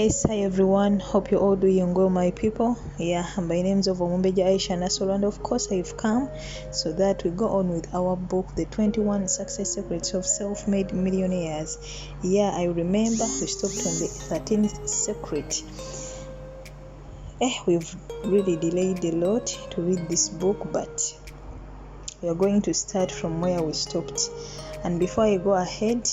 Yes, hi everyone. Hope you're all doing well, my people. Yeah, by names of Omumbeja Aisha Nasolo, and of course I've come so that we go on with our book, The 21 Success Secrets of Self-Made Millionaires. Yeah, I remember we stopped on the 13th secret. We've really delayed a lot to read this book, but we are going to start from where we stopped. And before I go ahead,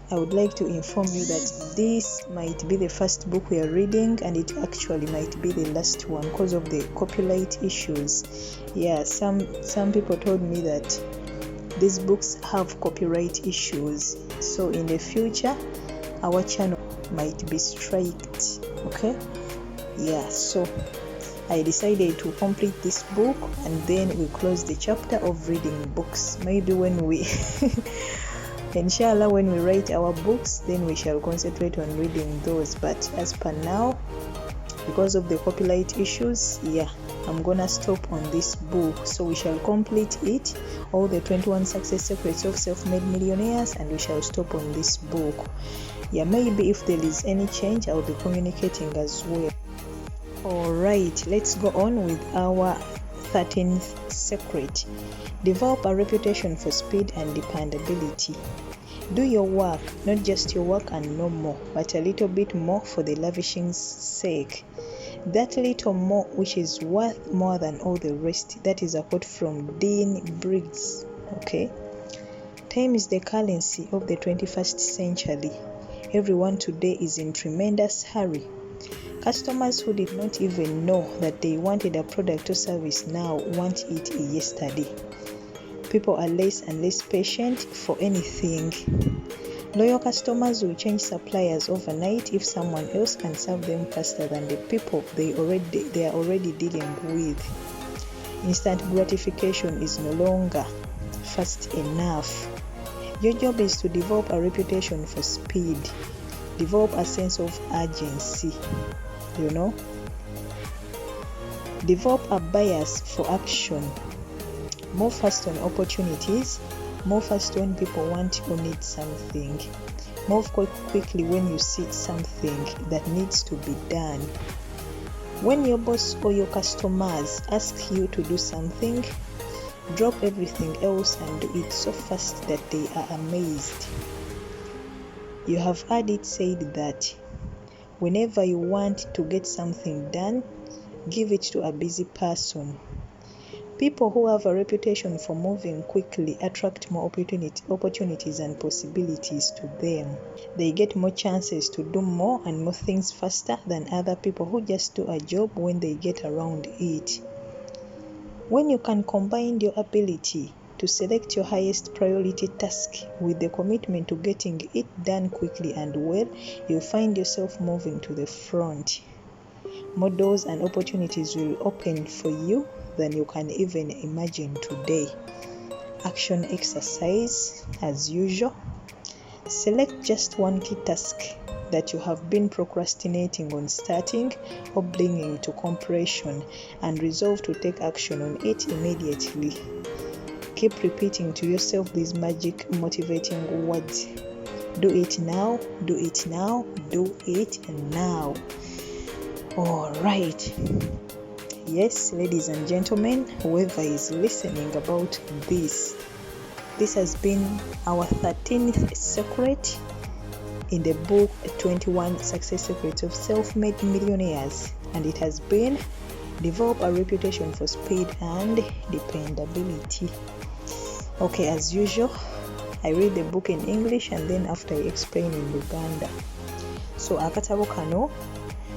I would like to inform you that this might be the first book we are reading, and it actually might be the last one because of the copyright issues. Yeah, some people told me that these books have copyright issues, so in the future our channel might be striked. Okay, yeah, so I decided to complete this book and then we close the chapter of reading books. Maybe when we inshallah, when we write our books, then we shall concentrate on reading those. But as per now, because of the copyright issues, yeah, I'm gonna stop on this book. So we shall complete it, all the 21 success secrets of self-made millionaires, and we shall stop on this book. Yeah, maybe if there is any change, I'll be communicating as well. Alright, let's go on with our 13th secret. Develop a reputation for speed and dependability. Do your work, not just your work and no more, but a little bit more for the lavishing's sake. That little more which is worth more than all the rest. That is a quote from Dean Briggs. Okay. Time is the currency of the 21st century. Everyone today is in tremendous hurry. Customers who did not even know that they wanted a product or service now want it yesterday. People are less and less patient for anything. Loyal customers will change suppliers overnight if someone else can serve them faster than the people they are already dealing with. Instant gratification is no longer fast enough. Your job is to develop a reputation for speed. Develop a sense of urgency. Develop a bias for action. Move fast on opportunities. Move fast when people want or need something. Move quickly when you see something that needs to be done. When your boss or your customers ask you to do something, drop everything else and do it so fast that they are amazed. You have heard it said that whenever you want to get something done, give it to a busy person. People who have a reputation for moving quickly attract more opportunities and possibilities to them. They get more chances to do more and more things faster than other people who just do a job when they get around it. When you can combine your ability to select your highest priority task with the commitment to getting it done quickly and well, you'll find yourself moving to the front. More doors and opportunities will open for you than you can even imagine today. Action exercise as usual. Select just one key task that you have been procrastinating on starting or bringing to completion and resolve to take action on it immediately. Keep repeating to yourself these magic motivating words. Do it now, do it now, do it now. All right. Yes, ladies and gentlemen, whoever is listening about this has been our 13th secret in the book 21 Success Secrets of Self-Made Millionaires, and it has been develop a reputation for speed and dependability. Okay, as usual, I read the book in English and then after I explain in Luganda. So akatabo kano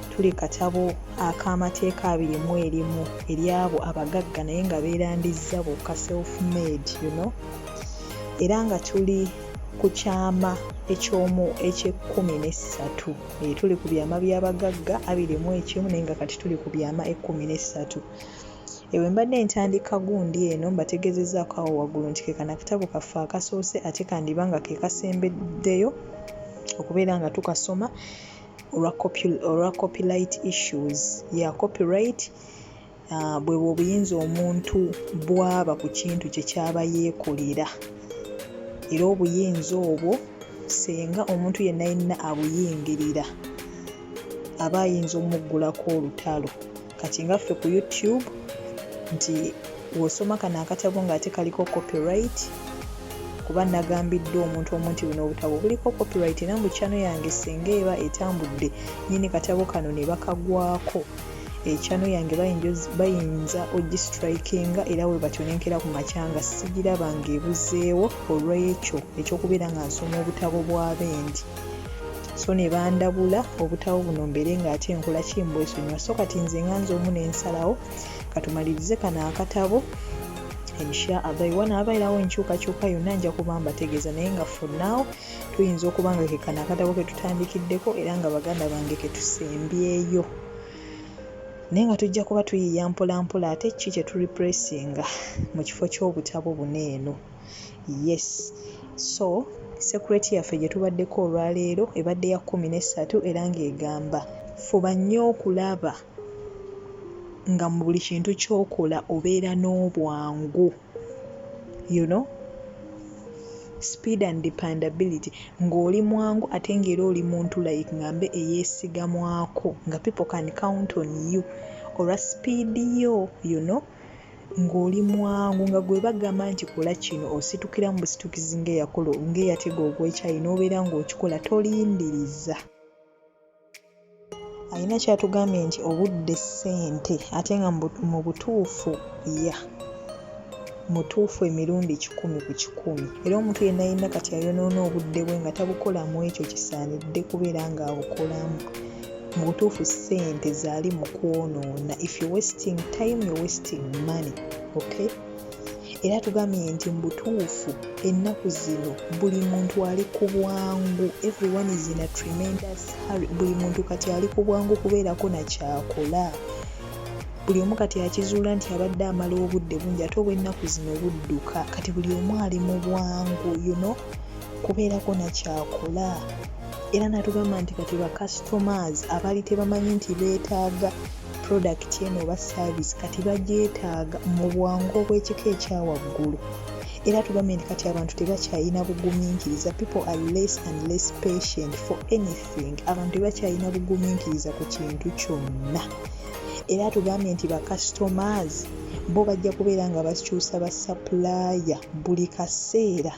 tuli katabo ak'amateeka 21 eri abo abagagga naye nga beerandiza bokka self-made, era nga tuli ku kyama eky'e13. Tuli ku byama by'abagagga 21 naye nga kati tuli ku byama 13. Ewe mbadde ntandika gundi eno mbategezezaako awo waggulu nti ke kana katabo kaffe akasoose ate kandibanga ke kasembeddeyo okubeera nga tukasoma olwa copyright issues. Copyright bwe obuyinza omuntu bwaba ku kintu kye kyaba yeekolera, era obuyinza obwo senga omuntu yenna abuyingirira aba ayinza omuggulako olutalo. Kati nga ffe ku YouTube nti w'osoma kano akatabo ng'ate kaliko copyright, kuba nagambiddwa omuntu nti buno obutabo buliko copyright, era mu channel yange singa eba etambudde nyini katabo kano ne bakagwako, channel yange bayinza ogistrikinga, era we batyonenkera ku makyanga sigiraba ng'ebuzeewo olw'ekyo ekyokubeera nga nsoma obutabo bw'abendi. So ne bandabula obutabo buno mbere ng'ate nkola kimbwesonyiwa. So kati nze nganze omu n'ensalawo katumalirize kano akatabo insha Allah. Wanaabeerawo enkyukakyuka yonna nja kuba mbategeeza, naye nga for now tuyinza okuba nga kekano akatabo ke tutandikiddeko era nga baganda bange ke tusembyeyo, naye nga tujja kuba tuyiya mpolampola ate ki kye turepressinga mu kifo ky'obutabo buno eno. Yes, so secret yaffe gye tubaddeko olwaleero ebadde ya 13 era ng'egamba fuba nnyo okulaba nga mu buli kintu ky'okola obeera n'obwangu, speed and dependability, ng'oli mwangu ate ng'era oli muntu like ngambe eyeesigamwako, nga people can count on you olwa speed yo, ng'oli mwangu, nga gwe bagamba nti kola kino ositukira mu busitukizi ng'eyatega ogw'ekyayi n'obeera ng'okikola tolindiriza. Alina kyatugambye nti obudde ssente, ate nga mu butuufu mutuufu emirundi 100 ku 100. Era omuntu yenna yenna kati ayonoona obudde bwe nga tabukolamu ekyo kisaanidde kubeera ng'abukolamu. Mu butuufu ssente zaali mu kwonoona. If you're wasting time, you're wasting money. Okay? Era tugambye nti mu butuufu ennaku zino buli muntu ali ku bwangu. Everyone is in a tremendous hurry. Buli muntu kati ali ku bwangu kubeerako na kyakola. Buli omu kati akizuula nti abadde amala obudde bungi ate obw'ennaku zino budduka. Kati buli omu ali mu bwangu, kubeerako na kyakola. Era natugamba nti kati ba customers abaali tebamanyi nti beetaaga product eno oba service kati bagyetaaga mu bwangu obw'ekika ekyawaggulu. Era tugambye nti kati abantu tebakyayina bugumiikiriza. People are less and less patient for anything. Abantu tebakyayina bugumiikiriza ku kintu kyonna. Era tugambye nti ba customers bo bajja kubeera nga bakyusa ba supplier buli kaseera.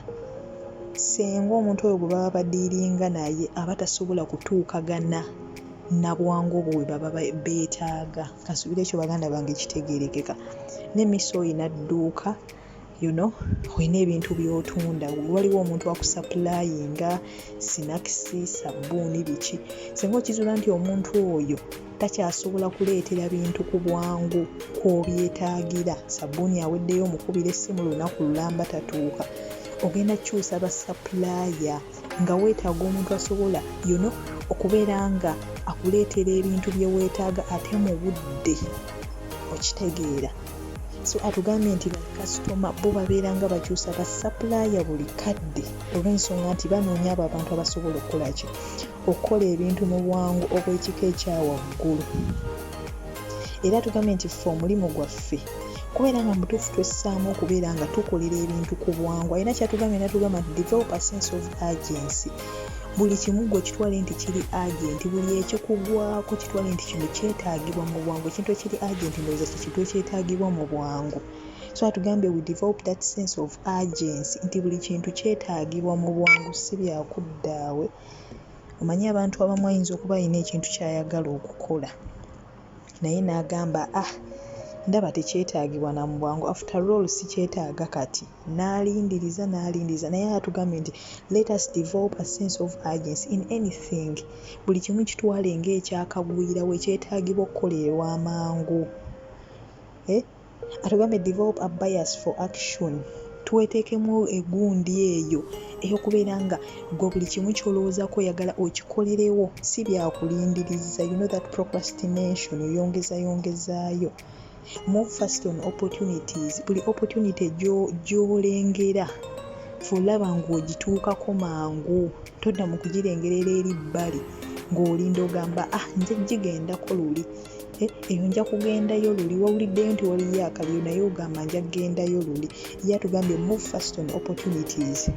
Senga omuntu oyo gwe baba badiiringa naye aba tasobola kutuukagana na bwangu bwe baba beetaaga. Kasuubira ekyo baganda bange kitegeerekeka. N'emiso oyina dduuka, olina ebintu by'otunda. Waliwo omuntu akusappulayinga sinakisi, sabbuuni, biki. Senga okizuula nti omuntu oyo takyasobola kuleetera bintu ku bwangu kw'obyetaagira. Sabbuuni aweddeyo omukubira essimu lunaku lulamba tatuuka. Ogenda kukyusa ba supplier nga weetaaga omuntu asobola okubeera nga akuleetera ebintu bye weetaaga ate mu budde. Okitegeera? So atugambye nti ba customer bo babeera nga bakyusa ba supplier buli kadde olw'ensonga nti banoonya abo abantu abasobola okukola ki? Okukola ebintu mu bwangu obw'ekika ekyawaggulu. Era tugambye nti ffe omulimu gwaffe kubeera nga mutuufu twessaamu okubeera nga tukolera ebintu ku bwangu. Alina kyatugambye natugamba nti develop a sense of urgency. Buli kimu gwe kitwale nti kiri agent, buli ekikugwako kitwale nti kino kyetaagibwa mu bwangu. Ekintu ekiri agent ndowooza kikintu ekyetaagibwa mu bwangu. So atugambye we develop that sense of urgency nti buli kintu kyetaagibwa mu bwangu, si byakuddaawe. Omanyi abantu abamu ayinza okuba alina ekintu ky'ayagala okukola naye n'agamba ndaba tekyetaagibwa na mu bwangu, after all si kyetaaga kati. N'alindiriza. Naye atugambye nti let us develop a sense of urgency in anything. Buli kimu kitwale ng'ekyakagwirawo ekyetaagibwa okukolerwa amangu. Atugambye develop a bias for action. Tweteekemu egundi eyo ey'okubeera nga gwe buli kimu ky'olowoozaako oyagala okikolerewo, si byakulindiriza. That procrastination oyongezaayo. Move fast on opportunities. Buli opportunity gy'olengera fulaba ng'ogituukako mangu. Todda mu kugirengerera eri bbali ng'olinda ogamba nze gigendako luli. Eyo nja kugendayo luli. Wawuliddeyo nti waliyo akaliyo naye ogamba nja kugendayo luli. Ye atugambye move fast on opportunities.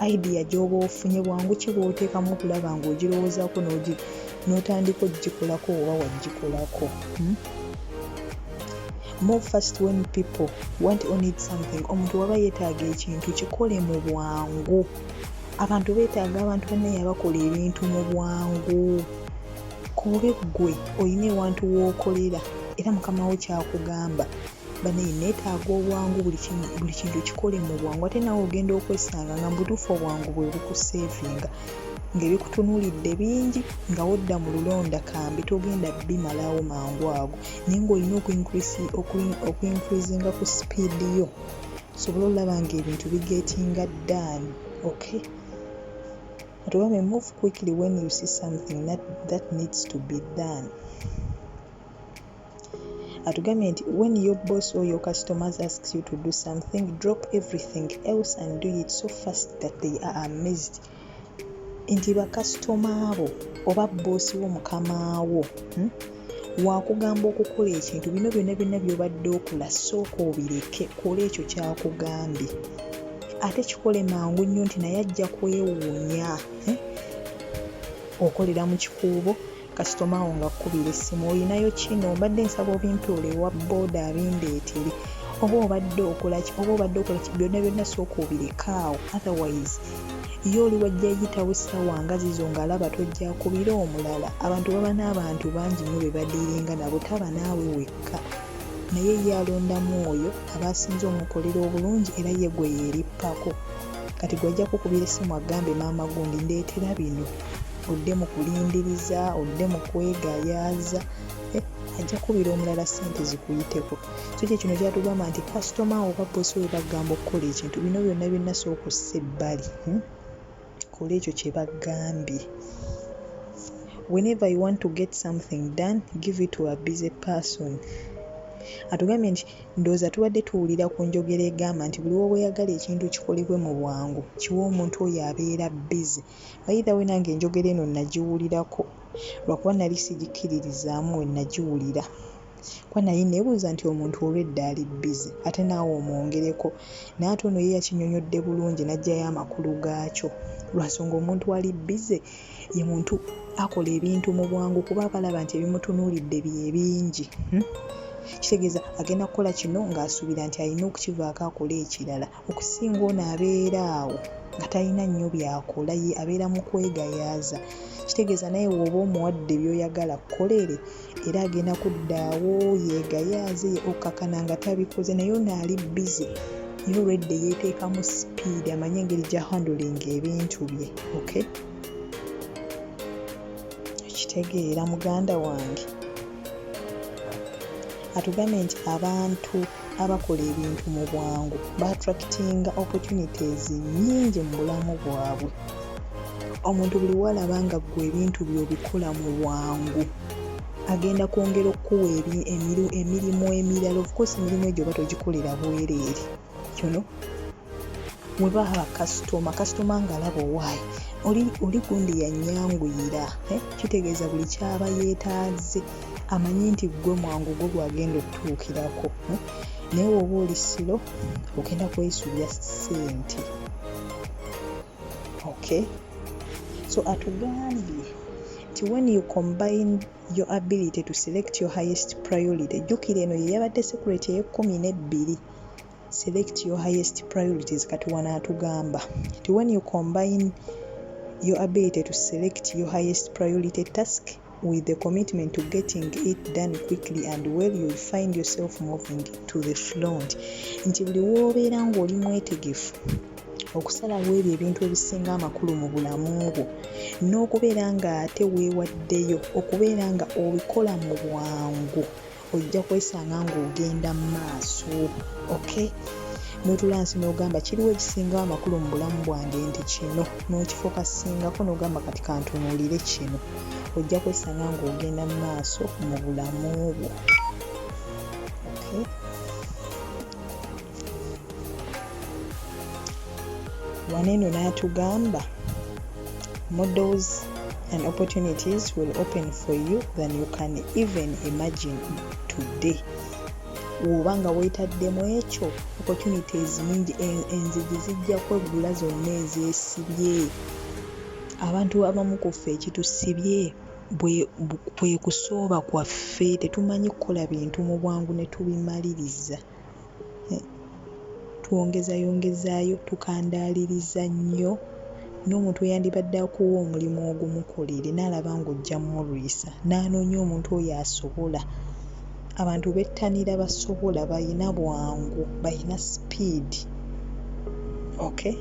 Idea gy'oba ofunye bwangu ki bw'oteekamu okulaba ng'ogirowoozaako n'otandika ogikolako oba wagikolako. Move fast when people want or need something. Omuntu waba yeetaaga ekintu kikole mu bwangu. Abantu beetaaga abantu bannaye abakola ebintu mu bwangu. Kobe ggwe olina ewantu w'okolera era mukama wo kyakugamba bannaye neetaaga obwangu, buli kintu kikole mu bwangu. Ate nawe ogenda okwesanga nga mu butuufu obwangu bwe bukuseevinga, ng'ebikutunuulidde bingi nga wodda mu lulonda kambi togenda bimalawo mangu ago, naye ng'olina okuinkrizinga ku sipiidi yo osobole olaba ng'ebintu bigetinga done. Okay? Atugambe move quickly when you see something that needs to be done. Atugambe nti when your boss or your customers asks you to do something, drop everything else and do it so fast that they are amazed. Nti bakasitoma abo oba boosi wo mukama wo wakugamba okukola ekintu, bino byonna by'obadde okola sooka obireke, kola ekyo kyakugambye. Ate kikole mangu nnyo nti naye ajja kwewuunya. Okolera mu kikuubo, kasitoma wo ng'akkubira essimu, olinayo kino, mbadde nsaba obimpeole ewa booda abindeetere, oba obadde okola ki, byonna sooka obireka awo. Otherwise yo oli wajja yitawo essaawa nga zizo ng'alaba tojja kubira omulala. Abantu baba n'abantu bangi nnyo be badiiringa nabo, taba naawe wekka. Naye ye alondamu oyo aba asinze omukolera obulungi era ye gwe yeerippako. Kati gwajja kukubira essimu agambe maama gundi ndeetera bino, odde mu kulindiriza, odde mu kwegayaaza, ajja kubira omulala ssente zikuyiteko. So kino kyatugamba nti kasitoma oba boosi we bagamba okukola ekintu, bino byonna sooka ossa ebbali. Kola ekyo kye bagambye. Whenever you want to get something done, give it to a busy person. Atugambye nti ndowooza tubadde tuwulira ku njogera egamba nti buli w'oyagala ekintu kikolebwe mu bwangu kiwa omuntu oyo abeera busy. Bayita we nange enjogera eno nagiwulirako lwakuba nali sigikiririzaamu we nagiwulira. Kwa naye neebuuza nti omuntu olw'edda ali busy ate naawe omwongereko. Naye ate ono ye yakinyonyodde bulungi n'aggyayo amakulu gaakyo. Lwansonga omuntu ali busy ye muntu akola ebintu mu bwangu kuba abalaba nti ebimutunuulidde bye bingi. Kitegeeza agenda kukola kino ng'asuubira nti alina okukivaako akole ekirala. Okusinga ono abeera awo nga talina nnyo by'akola, ye abeera mu kwegayaaza. Kitegeeza naye w'oba omuwadde by'oyagala kukolere era agenda kuddaawo yeegayaaze okukakana nga tabikoze. Naye ono ali busy ye olwedde yeeteekamu sipiidi, amanye engeri gya handling ebintu bye. Okay? Kitegeera muganda wange. Atugambye nti abantu abakola ebintu mu bwangu ba-attractinga opportunities nnyingi mu bulamu bwabwe. Omuntu buli walaba nga ggwe ebintu by'obikola mu bwangu agenda kwongera okuwa emirimu emirala. Of course emirimu egyo oba togikolera bwereere. Kyono we baba kasitoma ng'alaba owaayi oli gundi yannyanguyira. Kitegeeza buli kyaba yeetaaze amanyi nti gwe mwangu gwe gwagenda otuukirako. Naye woba oli siro ogenda kwesubya ssente. Okay? So atugambye nti when you combine your ability to select your highest priority, jjukira eno ye yabadde secret ey'e12. Select your highest priorities. Kati wano atugamba nti when you combine your ability to select your highest priority task with the commitment to getting it done quickly and well, you'll find yourself moving to the front. Nti buli w'obeera ng'oli mwetegefu okusalawo ebyo ebintu ebisinga amakulu mu bulamu bwo, n'okubeera ng'ate weewaddeyo okubeera nga obikola mu bwangu, ojja kwesanga ng'ogenda mu maaso. Okay? N'otulansi n'ogamba kiriwo ekisingawo amakulu mu bulamu bwange nti kino, n'okifokasingako n'ogamba kati kantunuulire kino, ojja kwesanga ng'ogenda mu maaso mu bulamu bwo. Okay? Waneno n'atugamba more doors and opportunities will open for you than you can even imagine today. Oba nga weetaddemu ekyo opportunities nyingi, enzigi zijja kweggula zonna ezeesibye. Abantu abamu ku ffe ekitusibye bwe kusooba kwaffe, tetumanyi kukola bintu mu bwangu ne tubimaliriza. Twongezayongezaayo, tukandaaliriza nnyo, n'omuntu eyandibadde akuwa omulimu ogumukolere n'alaba ng'ojja mulwisa, n'anoonya omuntu oyo asobola. Abantu bettanira basobola, bayina bwangu, bayina speed. Okay?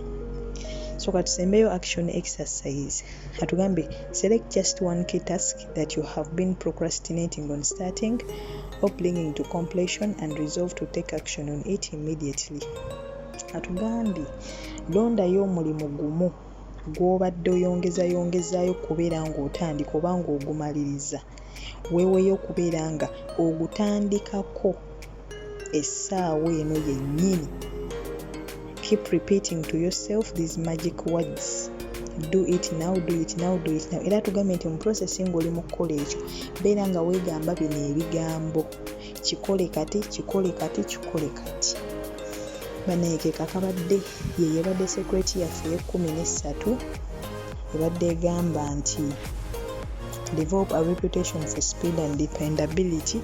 So katusembeyo action exercise. Atugambe, select just one key task that you have been procrastinating on starting or bringing to completion and resolve to take action on it immediately. Atugambye, londayo omulimu gumu gw'obadde oyongezayongezaayo kubeera ng'otandika oba ng'ogumaliriza. Weeweeyo okubeera nga ogutandikako essaawa eno yennyini. Keep repeating to yourself these magic words. Do it now, do it now, do it now. Era tugambye nti mu process ng'oli mu kukola ekyo, beera nga weegamba bino ebigambo. Kikole kati, kikole kati, kikole kati. Baneekeka kabadde yebadde secret yaffe ye-13 ebadde egamba nti develop a reputation for speed and dependability,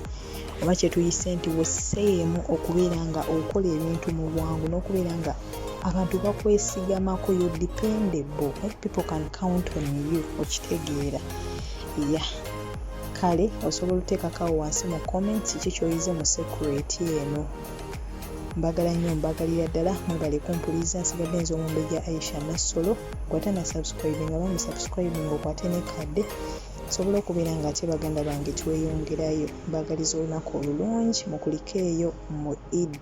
oba kye tuyise nti wesseemu okubeera nga okola ebintu mu bwangu n'okubeera nga abantu bakwesigamako, you dependable, people can count on you. Okitegeera. Kale osobola oteekakawo wansi mu comments kiki ky'oyize mu secret eno. Mbagala nnyo, mbagalira ddala, mwebale kumpuliriza. Nsigadde nze Omumbejja Aisha Nassolo. Gwatana subscribing, abambi subscribing okwate ne kadde sobola okubeera nga ate baganda bange tweyongerayo. Mbagaliza olunaku olulungi, mukulikeeyo mu Eid.